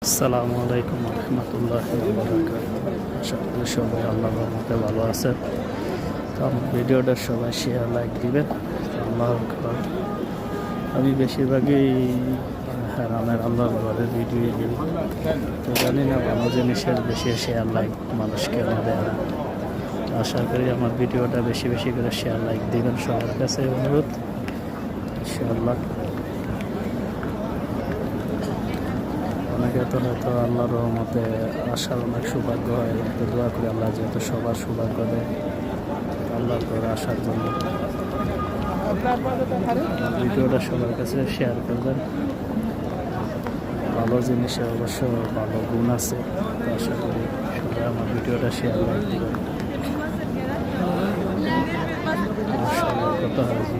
আসসালামু আলাইকুম রহমতুল্লাহ আশা করি সবাই আল্লাহর রহমতে ভালো আছেন। তো আমার ভিডিওটা সবাই শেয়ার লাইক দিবেন। আল্লাহর ঘর আমি বেশিরভাগই হারামের আল্লাহর ঘরের ভিডিও দিই। তো জানি না ভালো জিনিসের বেশি শেয়ার লাইক মানুষ কেন দেয় না। আশা করি আমার ভিডিওটা বেশি বেশি করে শেয়ার লাইক দিবেন, সবার কাছে অনুরোধ ইনশাআল্লাহ। অনেকে তো হয়তো আল্লাহর রহমতে আসার অনেক সৌভাগ্য হয়, তো দোয়া করি আল্লাহ যেহেতু সবার সৌভাগ্য দেয় আল্লাহর ঘরে আসার জন্য। ভিডিওটা সবার কাছে শেয়ার করবেন। ভালো জিনিসে অবশ্য ভালো গুণ আছে, তো আশা করি সবাই আমার ভিডিওটা শেয়ার লাইক দেবেন। কথা হাজি